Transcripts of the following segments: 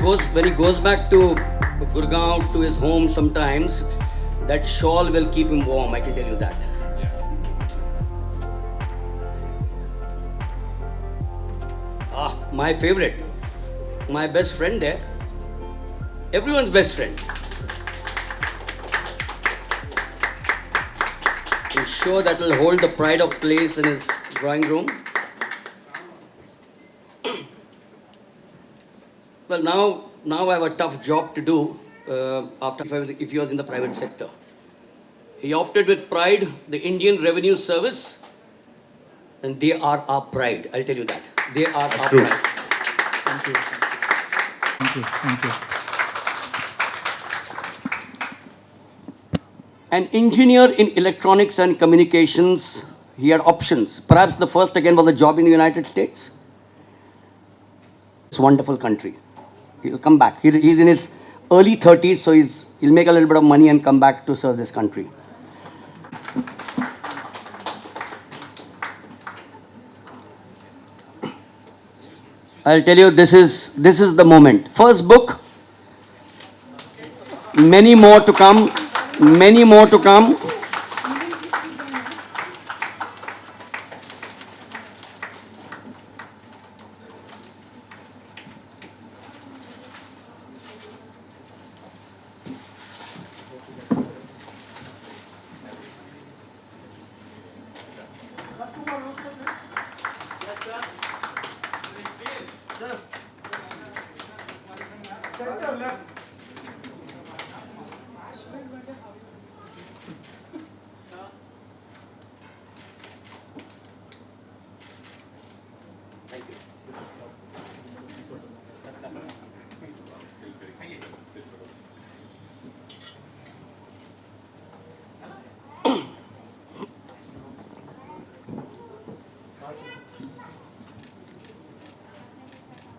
when he goes back to Gurgaon to his home sometimes, that shawl will keep him warm, I can tell you that. Ah, my favorite, my best friend there, everyone's best friend. I'm sure that will hold the pride of place in his drawing room. Well, now I have a tough job to do if he was in the private sector. He opted with pride the Indian Revenue Service, and they are our pride. I'll tell you that. They are our true. pride. Thank you. Thank you. Thank you. An engineer in electronics and communications, he had options. Perhaps the first again was a job in the United States. It's a wonderful country. He'll come back. He's in his early 30s, so he'll make a little bit of money and come back to serve this country. I'll tell you, this is the moment. First book, many more to come, many more to come.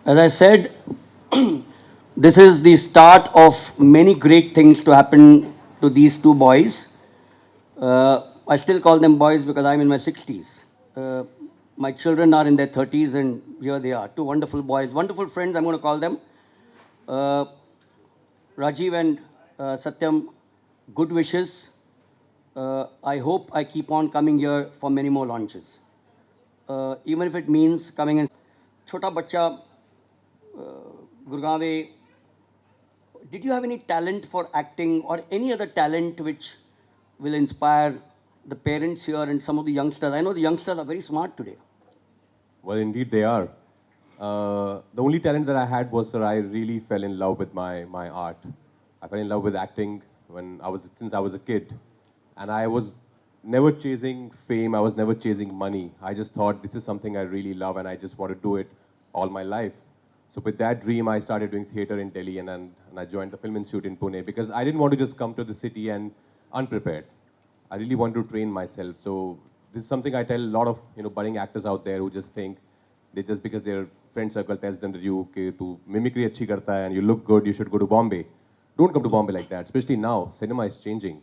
As I said, this is the start of many great things to happen to these two boys. I still call them boys because I'm in my 60s. My children are in their 30s, and here they are. Two wonderful boys, wonderful friends, I'm going to call them. Rajiv and Satyam, good wishes. I hope I keep on coming here for many more launches. Even if it means coming in. Chota Bacha, Gurgaon, did you have any talent for acting or any other talent which will inspire the parents here and some of the youngsters? I know the youngsters are very smart today. Well, indeed they are. The only talent that I had was that I really fell in love with my art. I fell in love with acting since I was a kid. And I was never chasing fame, I was never chasing money. I just thought this is something I really love and I just want to do it all my life. So with that dream, I started doing theatre in Delhi and I joined the Film Institute in Pune because I didn't want to just come to the city and unprepared. I really wanted to train myself. So this is something I tell a lot of budding actors out there who just think just because their friend circle tells them that you mimicry achhi karta hai and you look good, you should go to Bombay. Don't come to Bombay like that, especially now. Cinema is changing.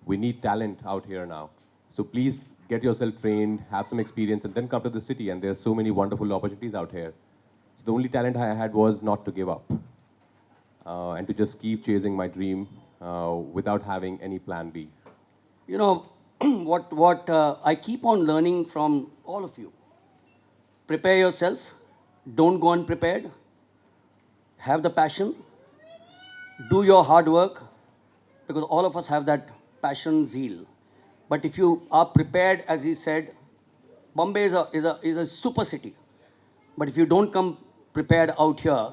We need talent out here now. So please get yourself trained, have some experience, and then come to the city. And there are so many wonderful opportunities out here. So the only talent I had was not to give up and to just keep chasing my dream without having any plan B. You know, what I keep on learning from all of you. Prepare yourself. Don't go unprepared. Have the passion. Do your hard work, because all of us have that passion, zeal. But if you are prepared, as he said, Bombay is a super city. But if you don't come prepared out here,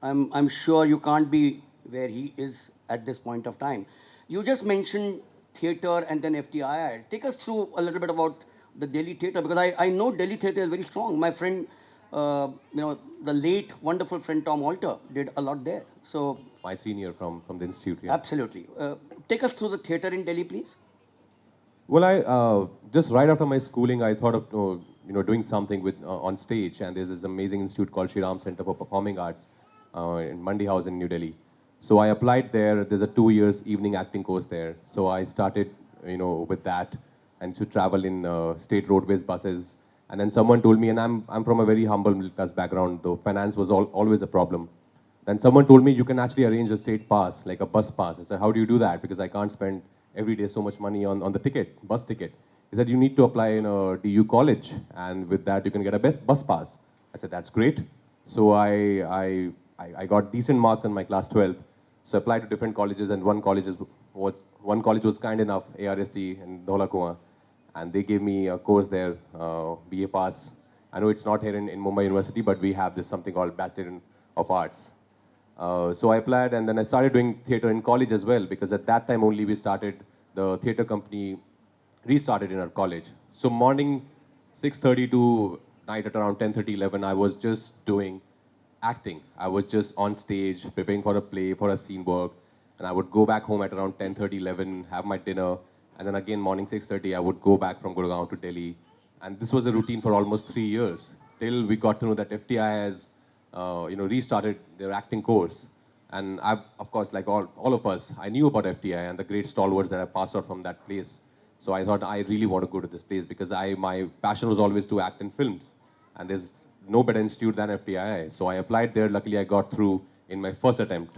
I'm sure you can't be where he is at this point of time. You just mentioned theatre and then FTII. Take us through a little bit about the Delhi theatre, because I know Delhi theatre is very strong. My friend, the late wonderful friend Tom Alter did a lot there. So My senior from the institute. Yeah. absolutely. Take us through the theatre in Delhi, please. Well, I just right after my schooling, I thought of doing something with on stage, and there's this amazing institute called Shri Ram Center for Performing Arts in Mandi House in New Delhi. So I applied there. There's a 2 years evening acting course there. So I started, with that, and to travel in state roadways buses. And then someone told me, and I'm from a very humble middle class background, though finance was always a problem. Then someone told me you can actually arrange a state pass, like a bus pass. I said, how do you do that? Because I can't spend every day so much money on the ticket, bus ticket. He said, you need to apply in a DU college, and with that you can get a bus pass. I said, that's great. So I got decent marks in my class 12th. So I applied to different colleges, and one college was kind enough, ARST in Dholakua, and they gave me a course there, BA Pass. I know it's not here in Mumbai University, but we have this something called Bachelor of Arts. So I applied, and then I started doing theatre in college as well, because at that time only we started, the theatre company restarted in our college. So morning 6:30 to night at around 10:30, 11, I was just doing acting. I was just on stage, preparing for a play, for a scene work, and I would go back home at around 10:30, 11, have my dinner, and then again morning 6:30, I would go back from Gurgaon to Delhi. And this was a routine for almost 3 years, till we got to know that FTI has restarted their acting course. And I've, of course, like all of us, I knew about FTI and the great stalwarts that I passed out from that place. So I thought I really want to go to this place because my passion was always to act in films. And there's no better institute than FTI. So I applied there. Luckily, I got through in my first attempt.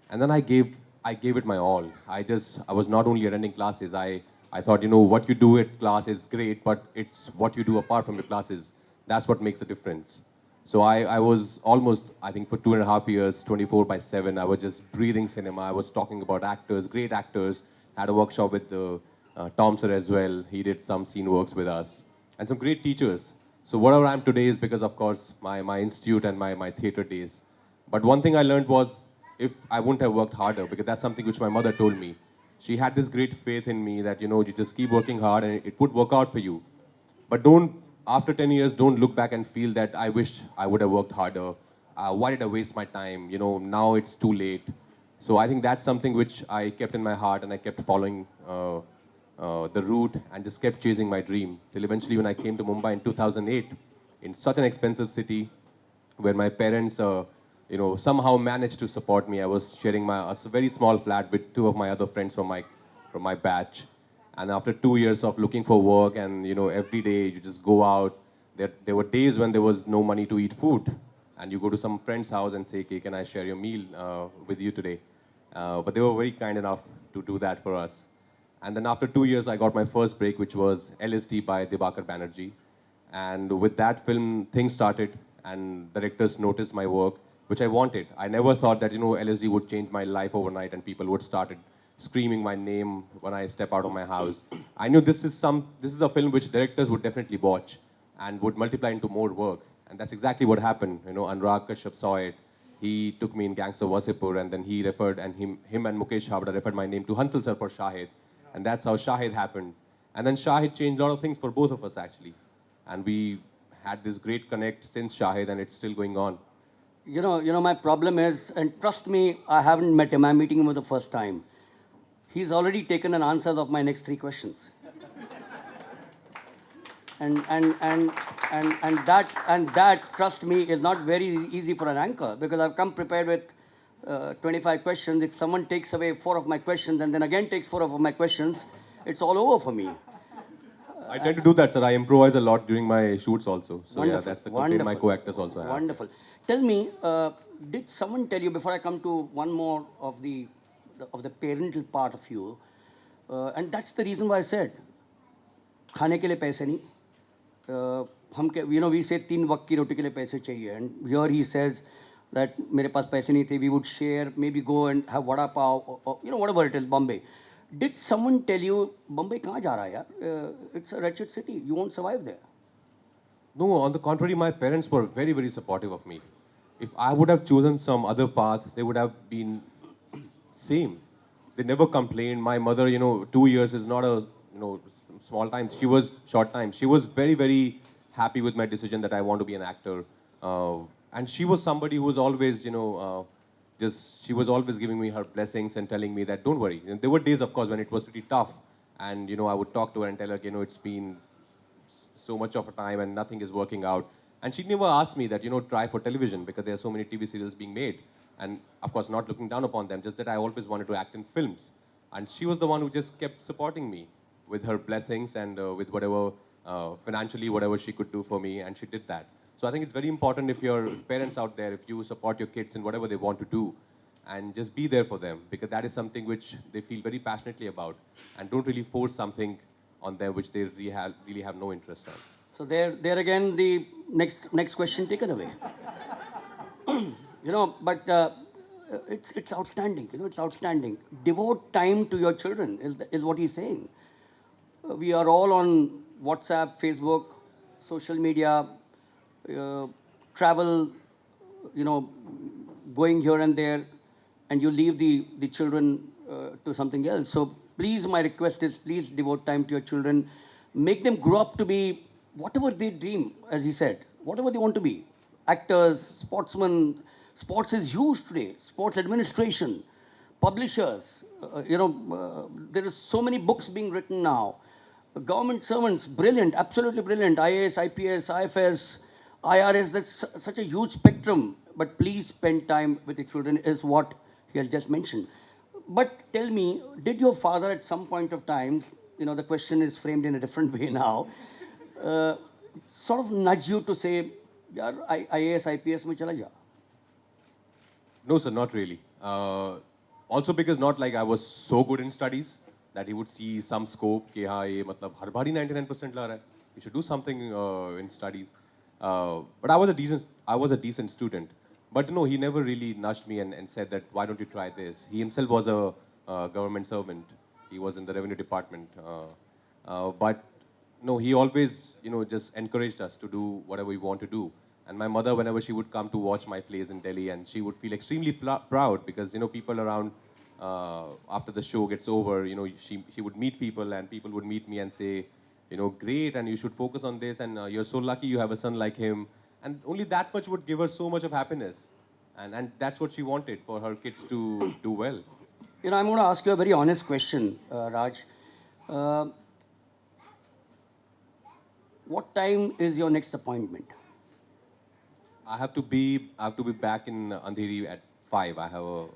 And then I gave it my all. I was not only attending classes. I thought, what you do at class is great, but it's what you do apart from the classes. That's what makes a difference. So I was almost, I think for 2.5 years, 24/7, I was just breathing cinema. I was talking about actors, great actors. Had a workshop with Tom sir as well. He did some scene works with us. And some great teachers. So whatever I am today is because, of course, my institute and my theatre days. But one thing I learned was, if I wouldn't have worked harder, because that's something which my mother told me. She had this great faith in me that, you just keep working hard and it would work out for you. But after 10 years, don't look back and feel that I wish I would have worked harder. Why did I waste my time? Now it's too late. So I think that's something which I kept in my heart, and I kept following the route and just kept chasing my dream. Till eventually when I came to Mumbai in 2008, in such an expensive city where my parents, somehow managed to support me. I was sharing a very small flat with two of my other friends from my batch. And after 2 years of looking for work and, every day you just go out, there were days when there was no money to eat food. And you go to some friend's house and say, okay, can I share your meal with you today? But they were very kind enough to do that for us. And then after 2 years, I got my first break, which was LSD by Dibakar Banerjee. And with that film, things started, and directors noticed my work, which I wanted. I never thought that, LSD would change my life overnight and people would start screaming my name when I step out of my house. I knew this is a film which directors would definitely watch and would multiply into more work. And that's exactly what happened. Anurag Kashyap saw it. He took me in Gangs of Wasseypur, and then he referred, and him and Mukesh Chabra referred my name to Hansal sir for Shahid. And that's how Shahid happened. And then Shahid changed a lot of things for both of us, actually. And we had this great connect since Shahid, and it's still going on. My problem is, and trust me, I haven't met him. I'm meeting him for the first time. He's already taken an answers of my next 3 questions. And that, trust me, is not very easy for an anchor, because I've come prepared with 25 questions. If someone takes away 4 of my questions and then again takes 4 of my questions, it's all over for me. I tend to do that, sir. I improvise a lot during my shoots also. So wonderful, yeah, that's the complaint my co-actors also have. Wonderful. Tell me, did someone tell you, before I come to one more of the parental part of you, and that's the reason why I said, खाने के लिए पैसे नहीं, we say 3 वक्त की रोटी के लिए पैसे चाहिए, and here he says that मेरे पास पैसे नहीं थे, we would share, maybe go and have vada pav, or whatever it is, Bombay. Did someone tell you, Bombay कहाँ जा रहा है यार? It's a wretched city. You won't survive there. No, on the contrary, my parents were very, very supportive of me. If I would have chosen some other path, they would have been same. They never complained. My mother, 2 years is not a, small time. She was short time. She was very, very happy with my decision that I want to be an actor. And she was somebody who was always, she was always giving me her blessings and telling me that, don't worry. And there were days, of course, when it was pretty tough. And, I would talk to her and tell her, it's been so much of a time and nothing is working out. And she never asked me that, try for television, because there are so many TV serials being made. And, of course, not looking down upon them, just that I always wanted to act in films. And she was the one who just kept supporting me with her blessings and with whatever, financially, whatever she could do for me. And she did that. So I think it's very important if you're parents out there, if you support your kids in whatever they want to do, and just be there for them, because that is something which they feel very passionately about, and don't really force something on them which they really have no interest on. So there again, the next question taken away. But it's outstanding. It's outstanding. Devote time to your children is what he's saying. We are all on WhatsApp, Facebook, social media, travel, going here and there, and you leave the children to something else. So please, my request is, please devote time to your children. Make them grow up to be whatever they dream, as he said, whatever they want to be. Actors, sportsmen. Sports is huge today. Sports administration, publishers. There is so many books being written now. Government servants, brilliant, absolutely brilliant. IAS, IPS, IFS, IRS, that's such a huge spectrum. But please spend time with the children, is what he has just mentioned. But tell me, did your father at some point of time, the question is framed in a different way now, sort of nudge you to say, yaar, IAS, IPS mein chala ja? No, sir, not really. Also because not like I was so good in studies that he would see some scope कि हाँ ये मतलब हर बार ही 99% ला रहा है. You should do something in studies. But I was a decent student. But no, he never really nudged me and said that why don't you try this. He himself was a government servant. He was in the revenue department. But no, he always just encouraged us to do whatever we want to do. And my mother, whenever she would come to watch my plays in Delhi, and she would feel extremely proud because people around after the show gets over, she would meet people, and people would meet me and say, great, and you should focus on this, and you're so lucky you have a son like him. And only that much would give her so much of happiness. And that's what she wanted, for her kids to do well. I'm going to ask you a very honest question, Raj. What time is your next appointment? I have to be back in Andheri at 5. I have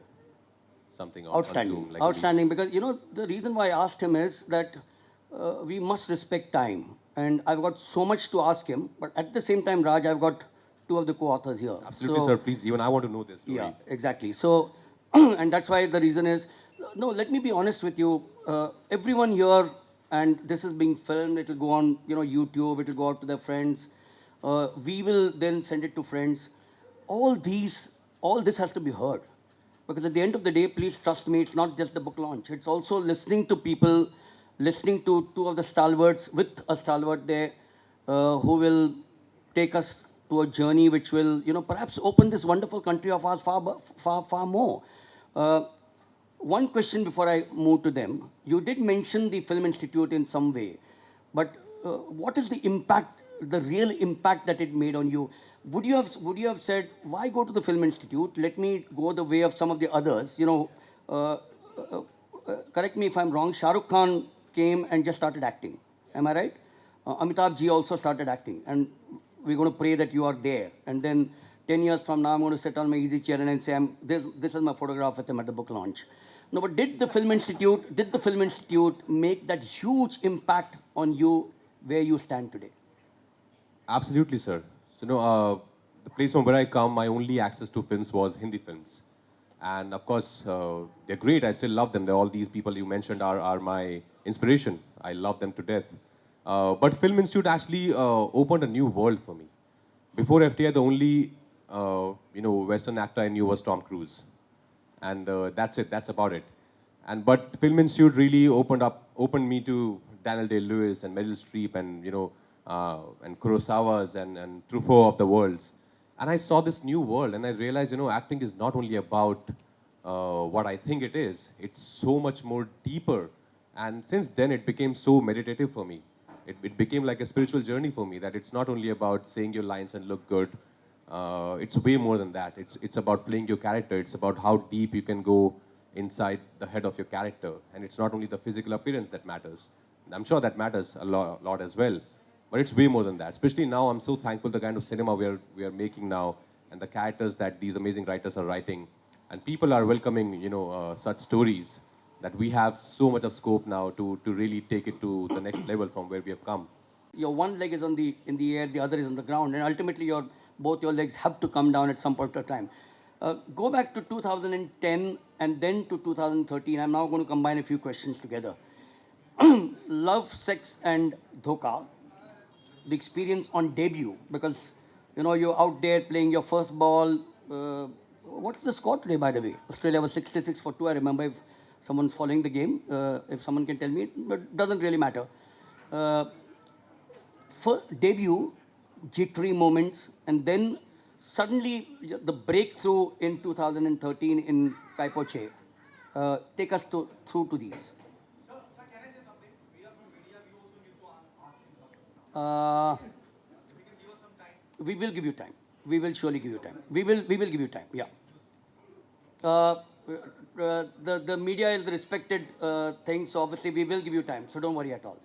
something on Outstanding. Zoom. Outstanding, because the reason why I asked him is that we must respect time. And I've got so much to ask him, but at the same time, Raj, I've got two of the co-authors here. Absolutely, so, sir. Please, even I want to know this stories. Yeah, exactly. So, and that's why the reason is, no, let me be honest with you. Everyone here, and this is being filmed, it will go on, YouTube, it will go out to their friends. We will then send it to friends. All this has to be heard. Because at the end of the day, please trust me, it's not just the book launch. It's also listening to people, listening to two of the stalwarts, with a stalwart there, who will take us to a journey which will, perhaps open this wonderful country of ours far more. One question before I move to them. You did mention the Film Institute in some way, but what is the impact, the real impact that it made on you? Would you have said, why go to the Film Institute? Let me go the way of some of the others. Correct me if I'm wrong. Shah Rukh Khan came and just started acting. Am I right? Amitabh ji also started acting, and we're going to pray that you are there. And then 10 years from now, I'm going to sit on my easy chair and say, this is my photograph with him at the book launch. No, but did the Film Institute make that huge impact on you where you stand today? Absolutely, sir. So, the place from where I come, my only access to films was Hindi films. And of course, they're great. I still love them. All these people you mentioned are my inspiration. I love them to death. But Film Institute actually opened a new world for me. Before FTI, the only Western actor I knew was Tom Cruise, and that's it. That's about it. But Film Institute really opened me to Daniel Day-Lewis and Meryl Streep and and Kurosawa's and Truffaut of the worlds. And I saw this new world, and I realized acting is not only about what I think it is. It's so much more deeper. And since then, it became so meditative for me. It became like a spiritual journey for me, that it's not only about saying your lines and look good. It's way more than that. It's about playing your character. It's about how deep you can go inside the head of your character. And it's not only the physical appearance that matters. I'm sure that matters a lot as well. But it's way more than that. Especially now, I'm so thankful the kind of cinema we are making now, and the characters that these amazing writers are writing. And people are welcoming, such stories, that we have so much of scope now to really take it to the next level from where we have come. your one leg is in the air, the other is on the ground, and ultimately both your legs have to come down at some point of time. Go back to 2010 and then to 2013. I'm now going to combine a few questions together. Love, Sex and Dhoka, the experience on debut, because you're out there playing your first ball. What's the score today, by the way? Australia was 66 for 2. I remember, if someone's following the game, if someone can tell me, but it doesn't really matter. For debut, jittery moments, and then suddenly the breakthrough in 2013 in Kai Po Che. Take us through to these. Sir, can I say something? We are from media. We also need to ask him something. We can give us some time. We will give you time. We will surely give you time. We will give you time. Yeah. The media is the respected thing, so obviously we will give you time. So don't worry at all.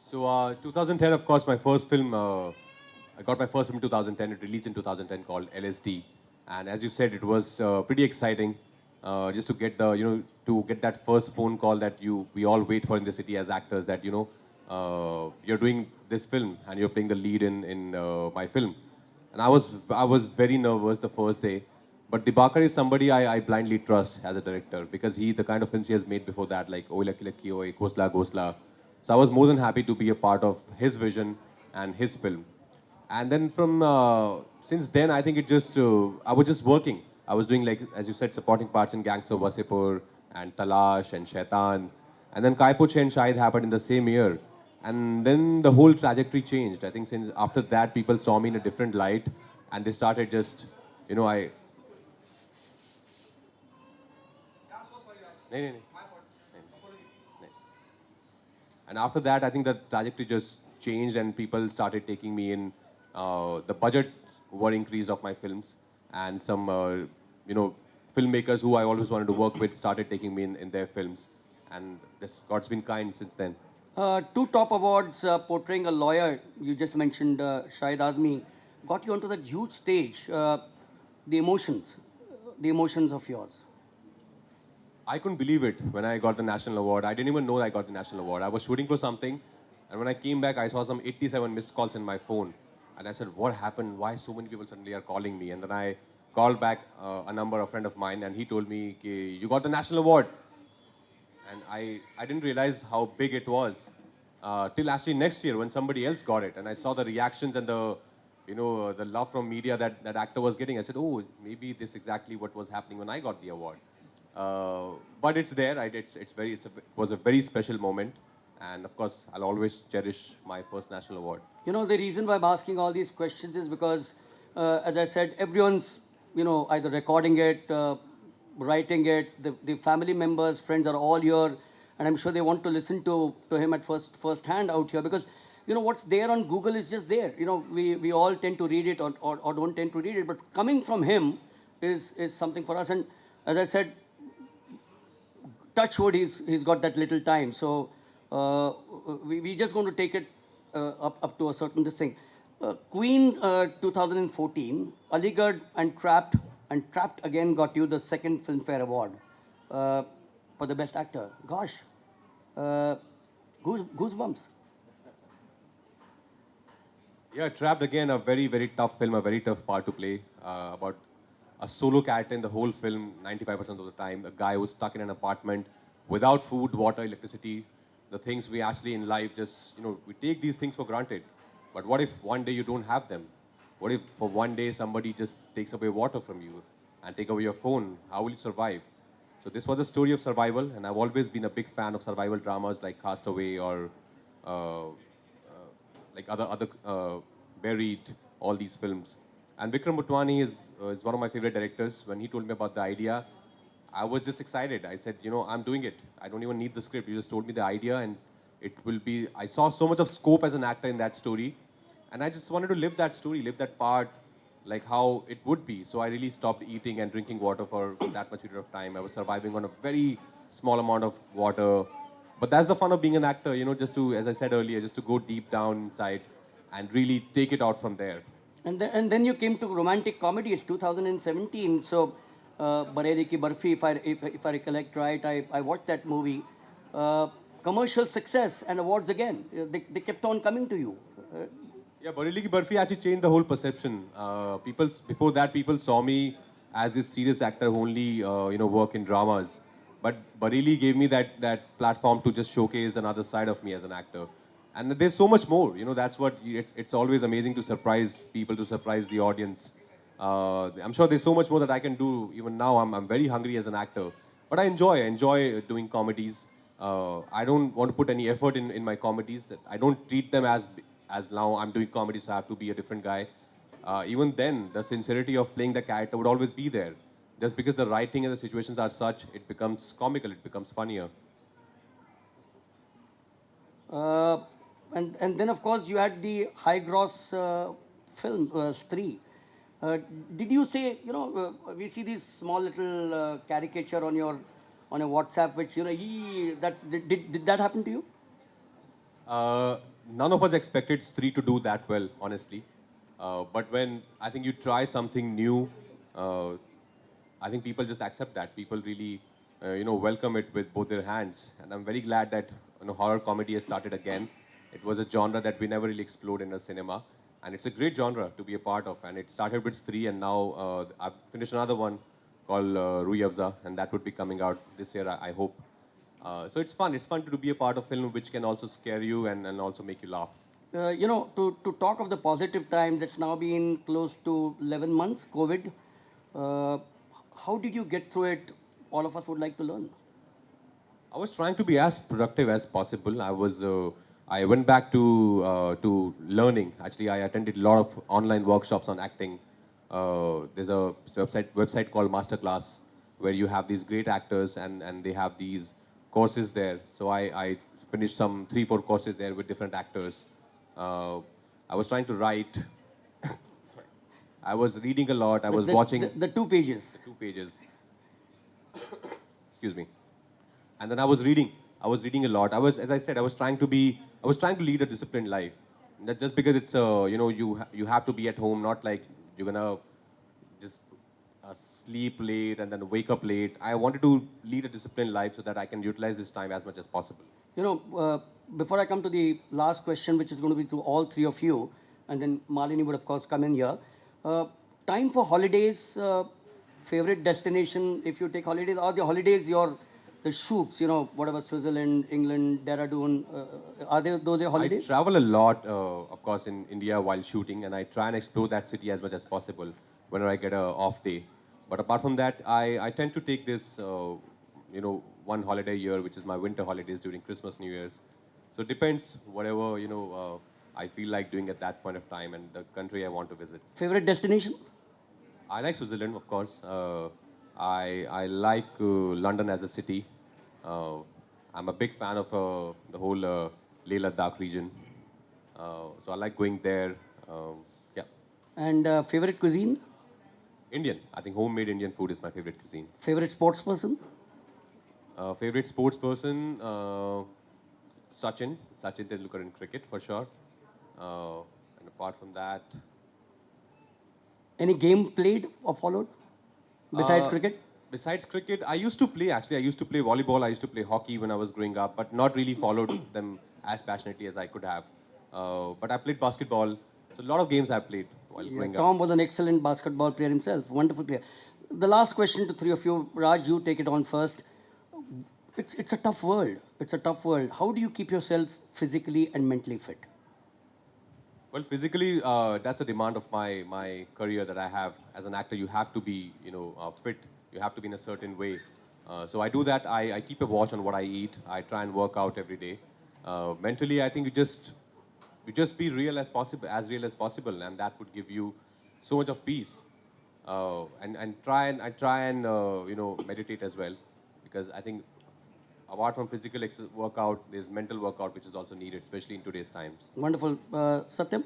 So 2010, of course, my first film. I got my first film in 2010. It released in 2010 called LSD, and as you said, it was pretty exciting. Just to get to get that first phone call that we all wait for in the city as actors, that you're doing this film and you're playing the lead in my film. And I was very nervous the first day. But Dibakar is somebody I blindly trust as a director, because the kind of films he has made before that, like Oi Lucky Lucky Oi, Ghosla Ghosla. So I was more than happy to be a part of his vision and his film. And then since then, I think I was just working. I was doing, like, as you said, supporting parts in Gangs of Wasseypur and Talash and Shaitan. And then Kai Po Che and Shahid happened in the same year. And then the whole trajectory changed. I think since after that, people saw me in a different light, and they started just, I'm so sorry, Raj. No, no, no. My fault. Apology. And after that, I think the trajectory just changed, and people started taking me in. The budget were increased of my films, and some, filmmakers who I always wanted to work with started taking me in their films. And God's been kind since then. 2 top awards portraying a lawyer. You just mentioned Shahid Azmi. Got you onto that huge stage. The emotions of yours. I couldn't believe it when I got the national award. I didn't even know I got the national award. I was shooting for something, and when I came back, I saw some 87 missed calls in my phone. And I said, what happened? Why so many people suddenly are calling me? And then I called back a friend of mine, and he told me, you got the national award. And I didn't realize how big it was till actually next year when somebody else got it. And I saw the reactions and the love from media that actor was getting. I said, oh, maybe this is exactly what was happening when I got the award. But it's there. Right? It was a very special moment. And of course, I'll always cherish my first national award. The reason why I'm asking all these questions is because, as I said, everyone's, either recording it, writing it, the family members, friends are all here, and I'm sure they want to listen to him at first hand out here, because, what's there on Google is just there. We all tend to read it or don't tend to read it, but coming from him is something for us. And as I said, touch wood, he's got that little time. So we just going to take it up to a certain this thing. Queen 2014, Aligarh and Trapped again got you the second Filmfare Award for the best actor. Gosh, goosebumps. Yeah, Trapped again, a very, very tough film, a very tough part to play. About a solo character in the whole film, 95% of the time. A guy who's stuck in an apartment without food, water, electricity. The things we actually in life just, we take these things for granted. But what if one day you don't have them? What if for one day somebody just takes away water from you and take away your phone? How will you survive? So this was a story of survival, and I've always been a big fan of survival dramas like Castaway or like other Buried, all these films. And Vikram Motwani is one of my favorite directors. When he told me about the idea, I was just excited. I said, I'm doing it. I don't even need the script. You just told me the idea, and it will be. I saw so much of scope as an actor in that story, and I just wanted to live that story, live that part, like how it would be. So I really stopped eating and drinking water for that much period of time. I was surviving on a very small amount of water. But that's the fun of being an actor, just to, as I said earlier, just to go deep down inside and really take it out from there. And then you came to romantic comedies, 2017. So, Bareli Ki Barfi, if I recollect right, I watched that movie. commercial success and awards again. They kept on coming to you. Yeah, Bareilly Ki Barfi actually changed the whole perception. Before that, people saw me as this serious actor who only work in dramas. But Bareilly gave me that platform to just showcase another side of me as an actor. And there's so much more. That's what it's always amazing to surprise people, to surprise the audience. I'm sure there's so much more that I can do. Even now, I'm very hungry as an actor. But I enjoy doing comedies. I don't want to put any effort in my comedies. I don't treat them as now I'm doing comedy, so I have to be a different guy. Even then, the sincerity of playing the character would always be there. Just because the writing and the situations are such, it becomes comical, it becomes funnier. Uh, and then, of course, you had the high gross film, Stree. Did you say, we see this small little caricature on your WhatsApp, which, did that happen to you? None of us expected Stree to do that well, honestly. But when I think you try something new, I think people just accept that. People really, welcome it with both their hands. And I'm very glad that horror comedy has started again. It was a genre that we never really explored in our cinema. And it's a great genre to be a part of. And it started with Stree, and now I've finished another one called Rui Afza, and that would be coming out this year, I hope. So it's fun. It's fun to be a part of film which can also scare you and also make you laugh. To talk of the positive times, it's now been close to 11 months, COVID. How did you get through it? All of us would like to learn. I was trying to be as productive as possible. I went back to learning. Actually, I attended a lot of online workshops on acting. There's a website called Masterclass where you have these great actors and they have these courses there. So I finished some 3-4 courses there with different actors. I was trying to write. Sorry. I was reading a lot. I was watching the 2 pages. the 2 pages. Excuse me. And then I was reading. I was reading a lot. As I said, I was trying to lead a disciplined life. Not just because it's you have to be at home, not like you're gonna just sleep late and then wake up late. I wanted to lead a disciplined life so that I can utilize this time as much as possible. Before I come to the last question, which is going to be to all 3 of you, and then Malini would, of course, come in here. Time for holidays, favorite destination, if you take holidays, or the holidays, the shoots, whatever, Switzerland, England, Dehradun, are those your holidays? I travel a lot, of course, in India while shooting, and I try and explore that city as much as possible whenever I get an off day. But apart from that, I tend to take this, one holiday a year, which is my winter holidays during Christmas, New Year's. So it depends, whatever, I feel like doing at that point of time and the country I want to visit. Favorite destination? I like Switzerland, of course. I like London as a city. I'm a big fan of the whole Leh Ladakh region. So I like going there. Yeah. And favorite cuisine? Indian. I think homemade Indian food is my favorite cuisine. Favorite sports person? Favorite sports person? Sachin Tendulkar in cricket for sure. And apart from that, Any game played or followed besides cricket? besides cricket, I used to play actually. I used to play volleyball. I used to play hockey when I was growing up, but not really followed them as passionately as I could have. But I played basketball. So a lot of games I played while growing up. Tom was an excellent basketball player himself, wonderful player. The last question to 3 of you, Raj, you take it on first. It's a tough world. It's a tough world. How do you keep yourself physically and mentally fit? Well, physically, that's a demand of my career that I have. As an actor, you have to be, fit. You have to be in a certain way. So I do that. I keep a watch on what I eat. I try and work out every day. Mentally, I think you just be real as possible, and that would give you so much of peace. And I try and meditate as well, because I think apart from physical workout, there's mental workout which is also needed, especially in today's times. Wonderful. Satyam?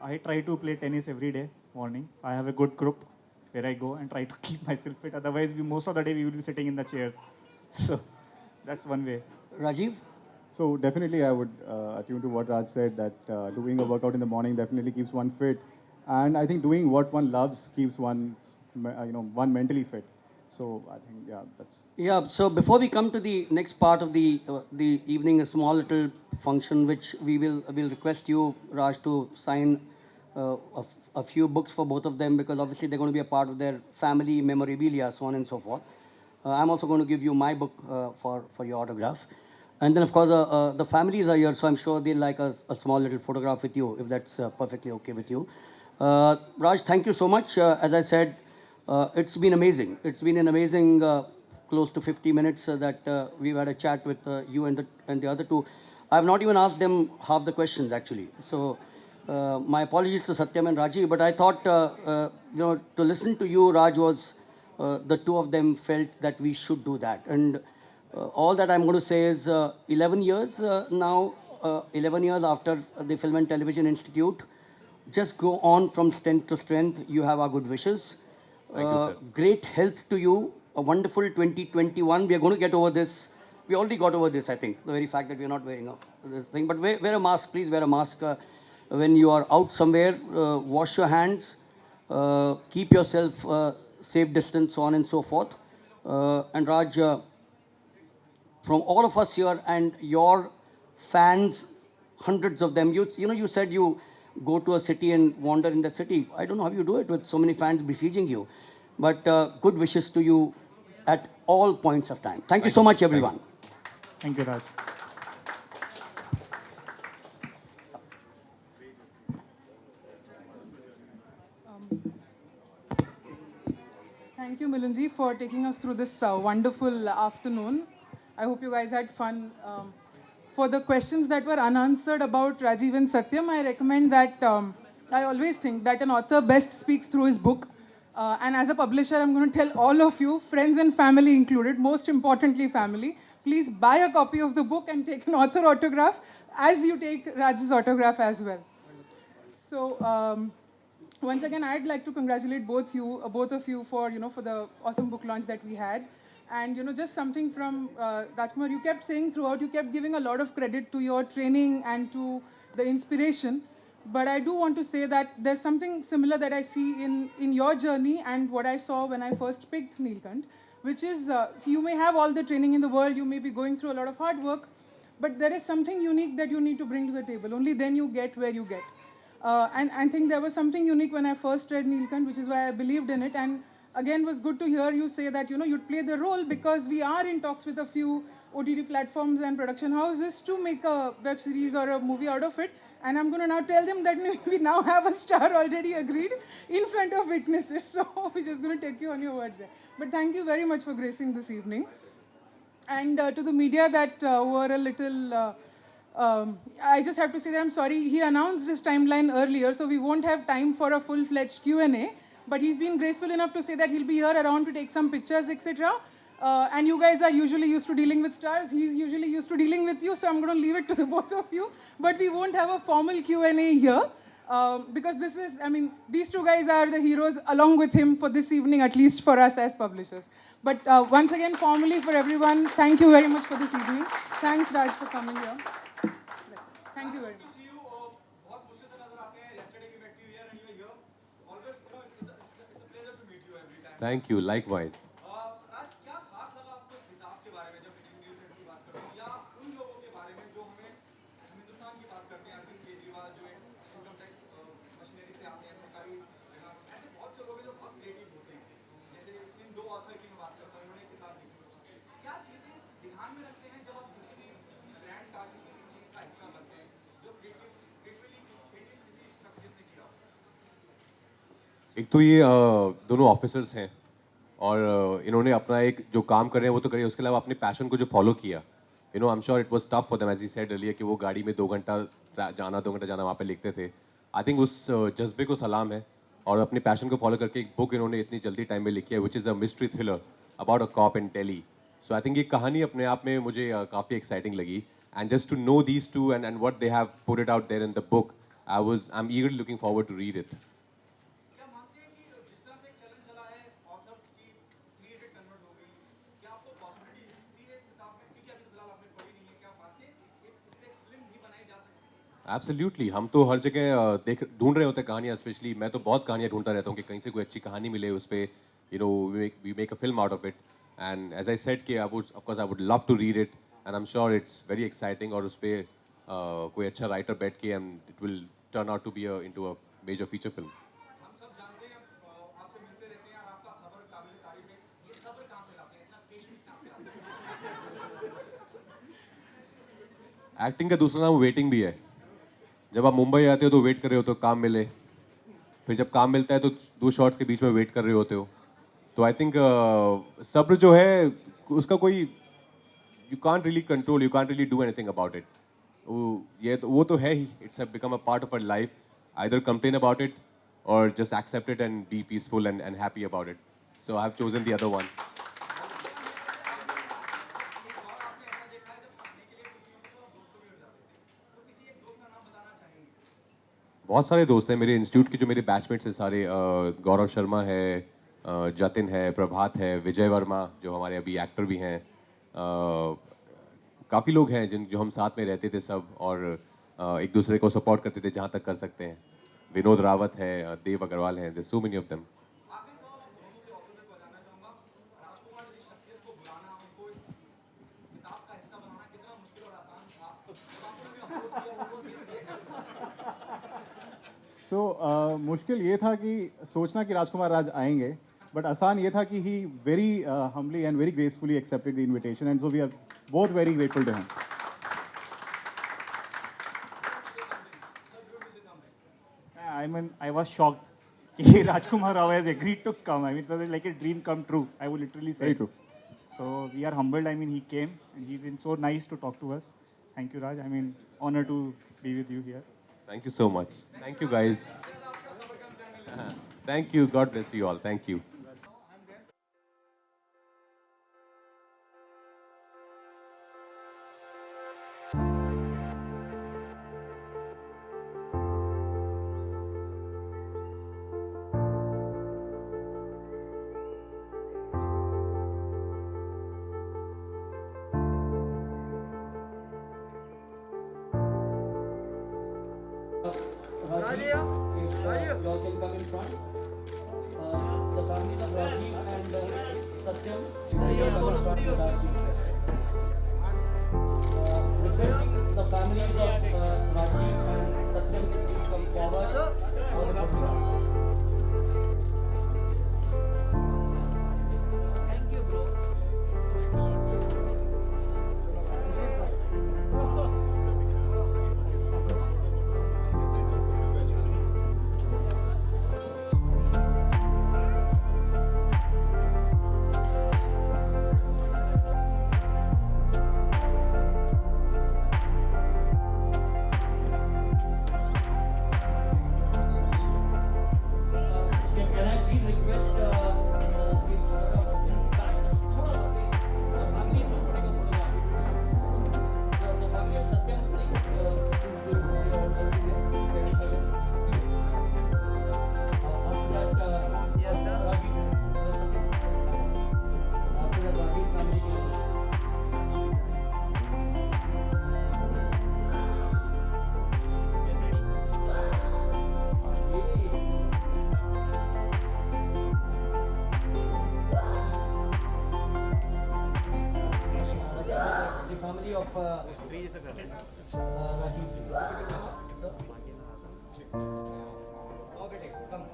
I try to play tennis every day morning. I have a good group where I go and try to keep myself fit. Otherwise, most of the day we will be sitting in the chairs. So that's one way. Rajiv? So definitely I would attune to what Raj said, that doing a workout in the morning definitely keeps one fit. And I think doing what one loves keeps one mentally fit. So I think, yeah, that's Yeah, so before we come to the next part of the evening, a small little function which will request you, Raj, to sign a few books for both of them because obviously they're going to be a part of their family memorabilia, so on and so forth. I'm also going to give you my book for your autograph. And then, of course, the families are here, so I'm sure they'll like a small little photograph with you, if that's perfectly okay with you. Raj, thank you so much. As I said, it's been amazing. It's been an amazing close to 50 minutes that we've had a chat with you and the other two. I've not even asked them half the questions, actually. So my apologies to Satyam and Raji, but I thought, to listen to you, Raj, was the two of them felt that we should do that. And all that I'm going to say is 11 years now, 11 years after the Film and Television Institute, just go on from strength to strength. You have our good wishes. Thank you, sir. Great health to you. A wonderful 2021. We are going to get over this. We already got over this, I think. The very fact that we are not wearing this thing. But wear a mask, please wear a mask. When you are out somewhere, wash your hands. Keep yourself safe distance, so on and so forth. And Raj, from all of us here and your fans, hundreds of them. You said you go to a city and wander in that city. I don't know how you do it with so many fans besieging you. But good wishes to you at all points of time. Thank you so much, everyone. Thank you, Raj. Thank you, Milanji, for taking us through this wonderful afternoon. I hope you guys had fun. For the questions that were unanswered about Rajiv and Satyam, I recommend that I always think that an author best speaks through his book. And as a publisher, I'm going to tell all of you, friends and family included, most importantly family, please buy a copy of the book and take an author autograph as you take Raj's autograph as well. So once again, I'd like to congratulate both of you for for the awesome book launch that we had. And just something from Rajkumar, you kept saying throughout, you kept giving a lot of credit to your training and to the inspiration. But I do want to say that there's something similar that I see in your journey and what I saw when I first picked Neelkant, which is, so you may have all the training in the world, you may be going through a lot of hard work, but there is something unique that you need to bring to the table. Only then you get where you get. And I think there was something unique when I first read Neelkant, which is why I believed in it. And again, it was good to hear you say that, you'd play the role because we are in talks with a few OTT platforms and production houses to make a web series or a movie out of it. And I'm going to now tell them that we now have a star already agreed in front of witnesses. So we're just going to take you on your word there. But thank you very much for gracing this evening. And to the media that were a little... I just have to say that I'm sorry. He announced his timeline earlier, so we won't have time for a full-fledged Q&A. But he's been graceful enough to say that he'll be here around to take some pictures, etc. And you guys are usually used to dealing with stars. He's usually used to dealing with you, so I'm going to leave it to the both of you. But we won't have a formal Q&A here because this is, these two guys are the heroes along with him for this evening, at least for us as publishers. But once again, formally for everyone, thank you very much for this evening. Thanks, Raj, for coming here. Thank you very much. See you. बहुत मुश्किल से नजर आते हैं. Yesterday we met you here and you are here. Always, it's a pleasure to meet you every time. Thank you. Likewise. राज, क्या खास लगा आपको इस किताब के बारे में जब न्यूज़ की बात करते हैं या उन लोगों के बारे में जो हम हिंदुस्तान की बात करते हैं, अरविंद केजरीवाल जो इनकम टैक्स मशीनरी से आते हैं, सरकारी ऐसे बहुत से लोग हैं जो बहुत क्रिएटिव होते हैं. जैसे इन दो ऑथर की मैं बात करता हूँ, इन्होंने एक किताब लिखी. क्या चीजें ध्यान में रखते हैं जब आप किसी भी ब्रांड का किसी भी चीज का हिस्सा बनते हैं जो क्रिएटिवली किसी शख्सियत ने किया हो? एक तो ये दोनों ऑफिसर्स हैं और इन्होंने अपना एक जो काम कर रहे हैं वो तो करिए, उसके अलावा अपने पैशन को जो फॉलो किया. I am sure it was tough for them as he said earlier कि वो गाड़ी में 2 घंटा जाना 2 घंटा जाना वहाँ पे लिखते थे. आई थिंक उस जज्बे को सलाम है और अपने पैशन को फॉलो करके एक बुक इन्होंने इतनी जल्दी टाइम में लिखी है which is a mystery thriller about a cop in Delhi. So I think ये कहानी अपने आप में मुझे काफ़ी एक्साइटिंग लगी. And just to know these two and what they have put it out there in the book, I am eagerly looking forward to read it. क्या मानते हैं कि जिस तरह से एक चलन चला है ऑथर्स की क्रिएटेड कन्वर्ट हो गई, क्या आपको पॉसिबिलिटी दिखती है इस किताब में? क्योंकि अभी फिलहाल आपने पढ़ी नहीं है, क्या मानते हैं कि इस पे फिल्म भी बनाई जा सकती है? एब्सोल्युटली. हम तो हर जगह ढूंढ रहे होते हैं कहानियाँ. स्पेशली मैं तो बहुत कहानियाँ ढूंढता रहता हूँ कि कहीं से कोई अच्छी कहानी मिले, उस पर we make a film out of it. And as I said, I would love to read it, and I'm sure it's very exciting. और उस पे कोई अच्छा writer बैठ के and it will turn out to be into a major feature film. हम सब जानते हैं, आपसे मिलते रहते हैं और आपका सब्र काबिल तारीफ है। ये सब्र कहाँ से लाते हैं, इतना पेशेंस कहाँ से लाते हैं? एक्टिंग का दूसरा नाम वेटिंग भी है। जब आप मुंबई आते हो तो वेट कर रहे हो तो काम मिले, फिर जब काम मिलता है तो 2 शॉट्स के बीच में वेट कर रहे होते हो। तो आई थिंक सब्र जो है उसका कोई you can't really control, you can't really do anything about it. वो तो है ही, it's become a part of our life. Either complain about it और just accept it and be peaceful and happy about it. So I have chosen the other one. और आपने ऐसा देखा है जब पढ़ने के लिए कुछ लोगों को दोस्तों भी उठ जाते थे, तो किसी एक दोस्त का नाम बताना चाहेंगे? बहुत सारे दोस्त हैं मेरे इंस्टीट्यूट के, जो मेरे बैचमेट्स हैं सारे। गौरव शर्मा है, जतिन है, प्रभात है, विजय वर्मा जो हमारे अभी एक्टर भी हैं। काफ़ी लोग हैं जो हम साथ में रहते थे सब, और एक दूसरे को सपोर्ट करते थे जहाँ तक कर सकते हैं। विनोद रावत है, देव अग्रवाल हैं, there so many of them. आखिरी सवाल आप दोनों से ऑफिसर को जानना चाहूँगा, राजकुमार जैसी शख्सियत को बुलाना, उनको इस किताब का हिस्सा बनाना कितना मुश्किल और आसान था? जब आपने भी अप्रोच किया उनको सो मुश्किल ये था कि सोचना कि राजकुमार राज आएंगे, बट आसान ये था कि he very humbly and very gracefully accepted the invitation, and so we are both very grateful to him. I mean, I was shocked. कि Rajkumar Rao has agreed to come. I mean, it was like a dream come true. I would literally say. Very true. So we are humbled. I mean, he came and he's been so nice to talk to us. Thank you, Raj. I mean, honor to be with you here. Thank you so much. Thank you guys. Thank you. God bless you all. Thank you. Y'all can come in front. The families of Rajiv and Satyam. Requesting the families of Rajiv and Satyam to please come forward for the photograph. Can I please request the family to take a photograph? The family of Satyam, please. After that, Rajiv family. The family of Rajiv. Okay, come.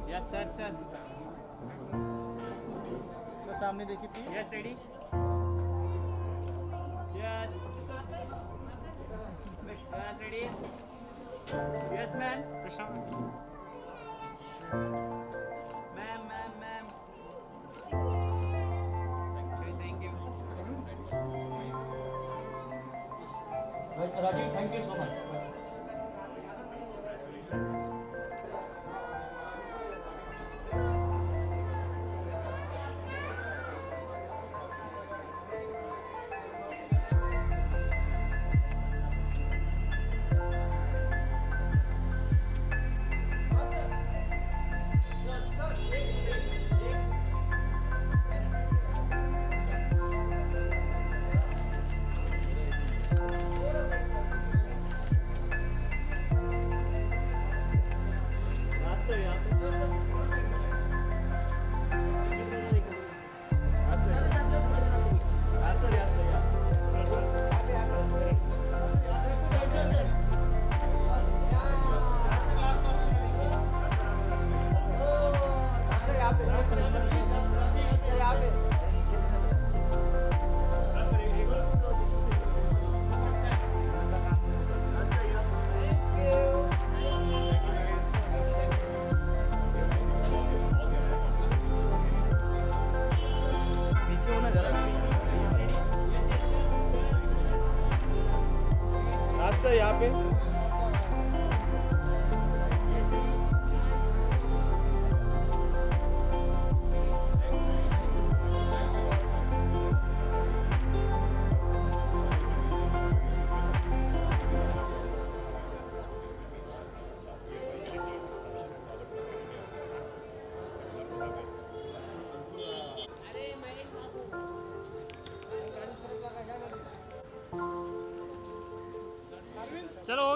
Yes, sir, sir. Sir सामने देखिए please. Yes, ready? Yes. Yes, ready? Yes, ma'am. Ma'am, ma'am, ma'am. Thank you. Rajiv, thank you so much.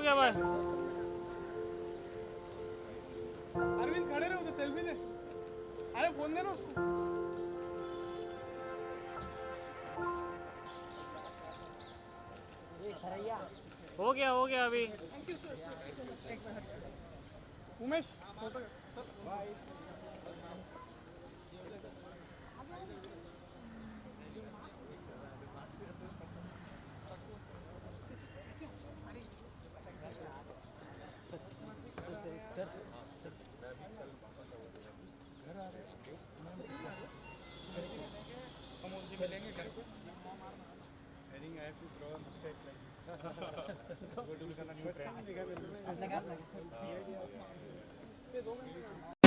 गया भाई अरविंद खड़े रहो तो selfie ले अरे phone दे ना हो गया अभी Umesh I think I have to draw mistakes like this. First time we got